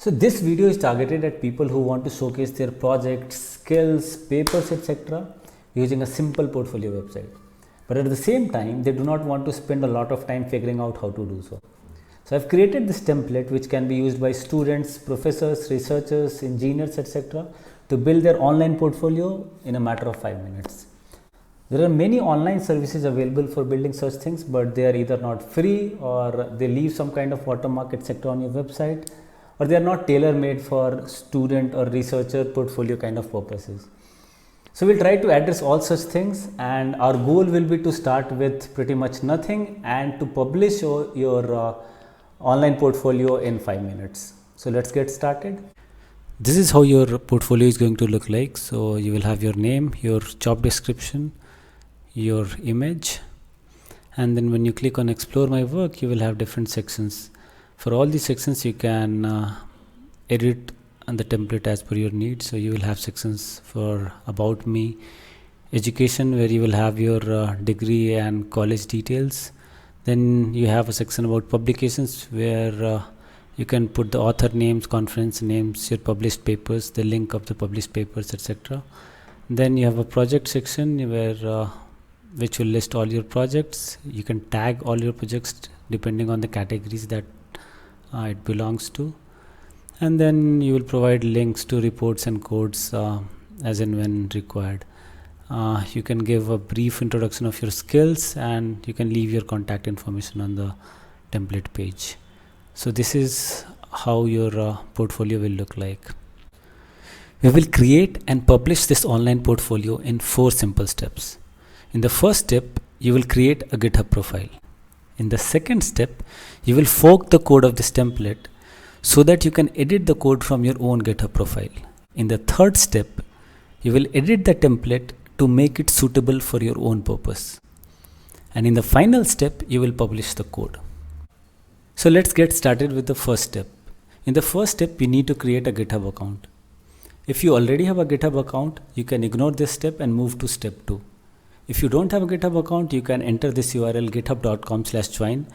So this video is targeted at people who want to showcase their projects, skills, papers, etc. using a simple portfolio website. But at the same time, they do not want to spend a lot of time figuring out how to do so. So I've created this template which can be used by students, professors, researchers, engineers, etc. to build their online portfolio in a matter of 5 minutes. There are many online services available for building such things, but they are either not free or they leave some kind of watermark, etc. on your website, or they are not tailor-made for student or researcher portfolio kind of purposes. So we'll try to address all such things, and our goal will be to start with pretty much nothing and to publish your online portfolio in 5 minutes. So let's get started. This is how your portfolio is going to look like. So you will have your name, your job description, your image, and then when you click on explore my work, you will have different sections. For all these sections you can edit on the template as per your needs. So you will have sections for about me, education, where you will have your degree and college details. Then you have a section about publications where you can put the author names, conference names, your published papers, the link of the published papers, etc. Then you have a project section where which will list all your projects. You can tag all your projects depending on the categories that it belongs to, and then you will provide links to reports and codes as and when required. You can give a brief introduction of your skills, and you can leave your contact information on the template page. So this is how your portfolio will look like. We will create and publish this online portfolio in 4 simple steps. In the first step, you will create a GitHub profile. In the second step, you will fork the code of this template so that you can edit the code from your own GitHub profile. In the third step, you will edit the template to make it suitable for your own purpose. And in the final step, you will publish the code. So let's get started with the first step. In the first step, you need to create a GitHub account. If you already have a GitHub account, you can ignore this step and move to step 2. If you don't have a GitHub account, you can enter this URL github.com/join,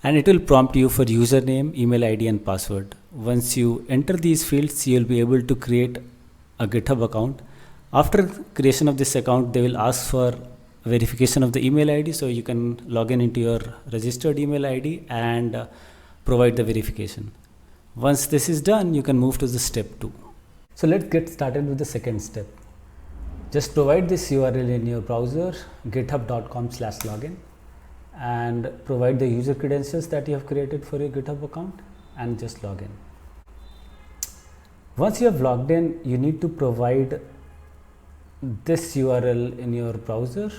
and it will prompt you for username, email ID and password. Once you enter these fields, you will be able to create a GitHub account. After creation of this account, they will ask for verification of the email ID, so you can log in into your registered email ID and provide the verification. Once this is done, you can move to the step 2. So let's get started with the second step. Just provide this URL in your browser, github.com/login, and provide the user credentials that you have created for your GitHub account and just log in. Once you have logged in, you need to provide this URL in your browser.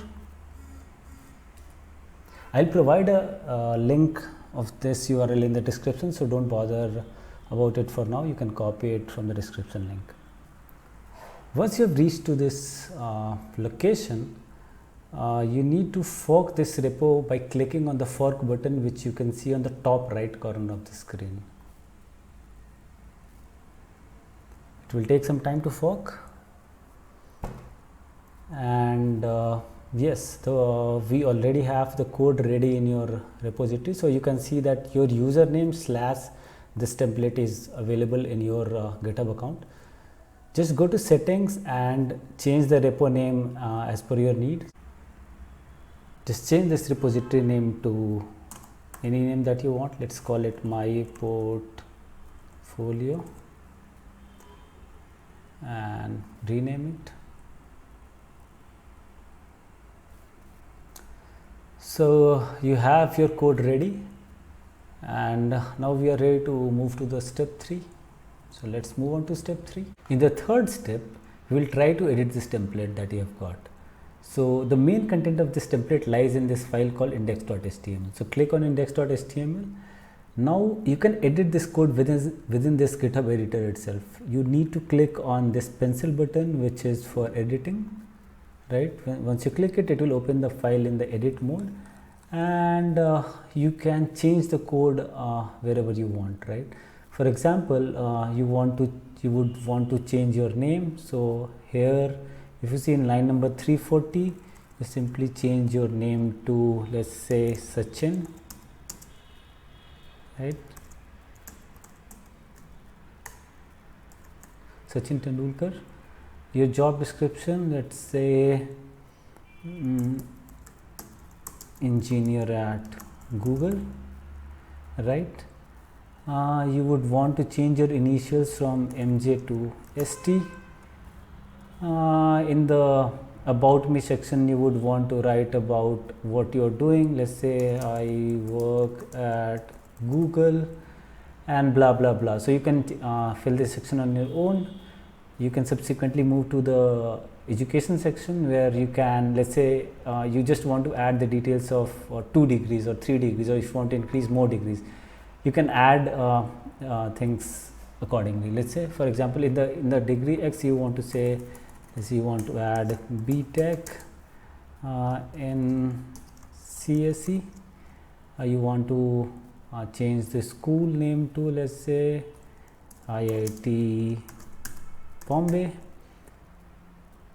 I'll provide a link of this URL in the description, so don't bother about it for now. You can copy it from the description link. Once you have reached to this location, you need to fork this repo by clicking on the fork button, which you can see on the top right corner of the screen. It will take some time to fork, and yes, we already have the code ready in your repository, so you can see that your username / this template is available in your GitHub account. Just go to settings and change the repo name as per your need. Just change this repository name to any name that you want. Let's call it my portfolio and rename it. So you have your code ready, and now we are ready to move to the step 3. So let's move on to step 3. In the third step, we will try to edit this template that you have got. So the main content of this template lies in this file called index.html. So click on index.html. Now you can edit this code within this GitHub editor itself. You need to click on this pencil button, which is for editing, right? Once you click it, it will open the file in the edit mode, and you can change the code wherever you want, right? For example, you would want to change your name. So here, if you see in line number 340, you simply change your name to, let's say, Sachin, right? Sachin Tendulkar. Your job description, let's say engineer at Google, right? You would want to change your initials from MJ to ST. In the about me section, you would want to write about what you're doing. Let's say I work at Google and blah blah blah. So you can fill this section on your own. You can subsequently move to the education section, where you can, let's say you just want to add the details of 2 degrees or 3 degrees, or if you want to increase more degrees, you can add things accordingly. Let's say, for example, in the degree X, you want to say, you want to add BTech in CSE. You want to change the school name to, let's say, IIT Bombay,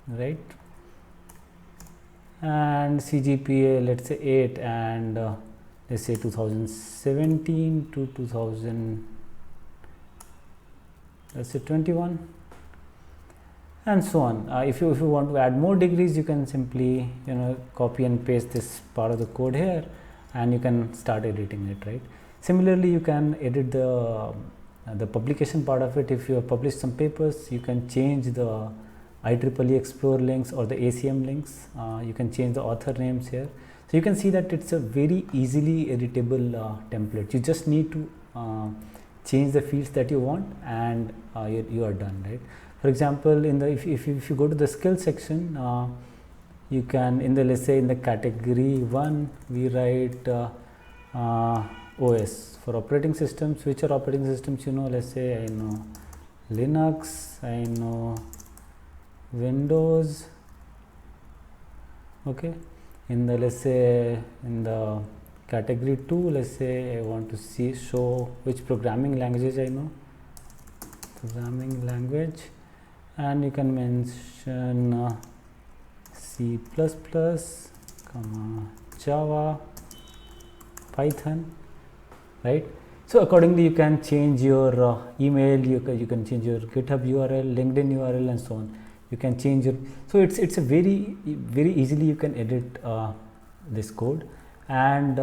right? And CGPA, let's say 8, and let's say 2017 to 2021, and so on. If you want to add more degrees, you can simply copy and paste this part of the code here, and you can start editing it, right? Similarly, you can edit the publication part of it. If you have published some papers, you can change the IEEE Explore links or the ACM links. You can change the author names here. So you can see that it's a very easily editable template. You just need to change the fields that you want, and you are done, right? For example, if you go to the skill section, you can, let's say in the category 1, we write OS for operating systems. Which are operating systems? Let's say I know Linux, I know Windows. Okay. Let's say in the category 2, let's say I want to show which programming languages I know. Programming language, and you can mention C++, Java, Python, right? So accordingly, you can change your email, you can change your GitHub URL, LinkedIn URL, and so on. You can change your, so it's a very easily you can edit this code. And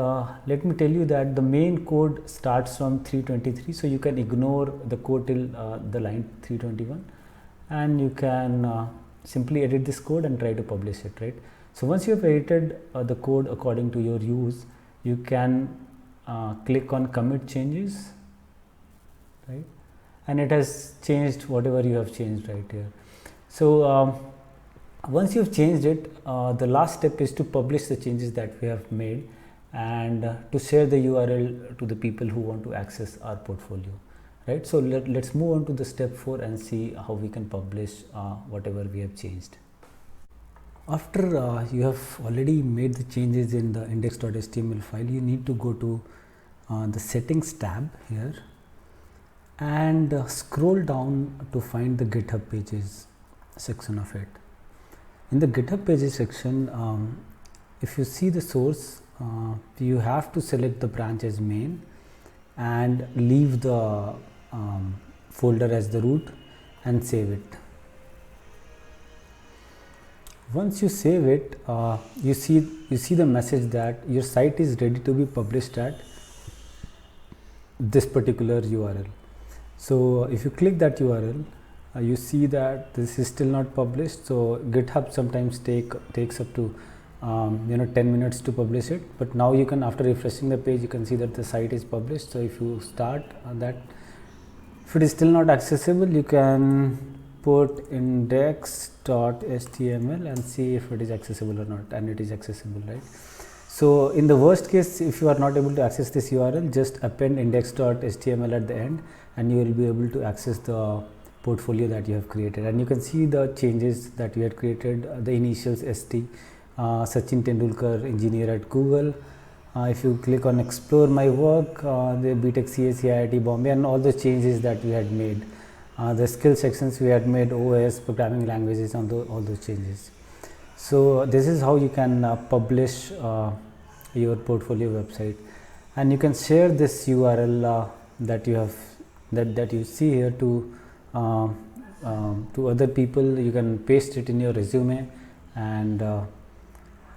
let me tell you that the main code starts from 323, so you can ignore the code till the line 321, and you can simply edit this code and try to publish it, right? So once you have edited the code according to your use, you can click on commit changes, right? And it has changed whatever you have changed right here. So once you've changed it, the last step is to publish the changes that we have made, and to share the URL to the people who want to access our portfolio, right? So let's move on to the step 4 and see how we can publish whatever we have changed. After you have already made the changes in the index.html file, you need to go to the settings tab here and scroll down to find the GitHub pages section of it. In the GitHub pages section, if you see the source, you have to select the branch as main and leave the folder as the root and save it. Once you save it, you see the message that your site is ready to be published at this particular URL. So if you click that URL, you see that this is still not published. So GitHub sometimes takes up to 10 minutes to publish it, but now you can, after refreshing the page, you can see that the site is published. So if you start that, if it is still not accessible, you can put index.html and see if it is accessible or not, and it is accessible, right? So in the worst case, if you are not able to access this URL, just append index.html at the end, and you will be able to access the portfolio that you have created. And you can see the changes that you had created, the initials ST, Sachin Tendulkar, engineer at Google. If you click on explore my work, the BTech CSE IIT Bombay, and all the changes that we had made. The skill sections we had made, OS, programming languages, and all those changes. So this is how you can publish your portfolio website, and you can share this URL that you have that you see here to to other people. You can paste it in your resume, and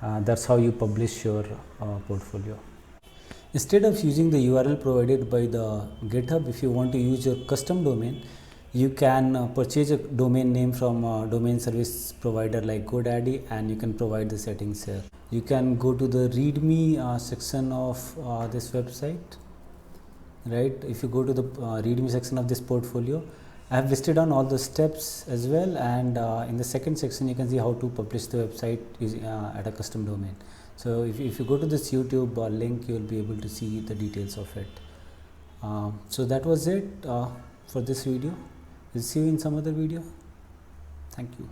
that's how you publish your portfolio. Instead of using the URL provided by the GitHub, if you want to use your custom domain, you can purchase a domain name from a domain service provider like GoDaddy, and you can provide the settings here. You can go to the README section of this website. Right, if you go to the README section of this portfolio, I have listed down all the steps as well, and in the second section you can see how to publish the website using, at a custom domain. So if you go to this YouTube link, you will be able to see the details of it. So that was it for this video. We'll see you in some other video. Thank you.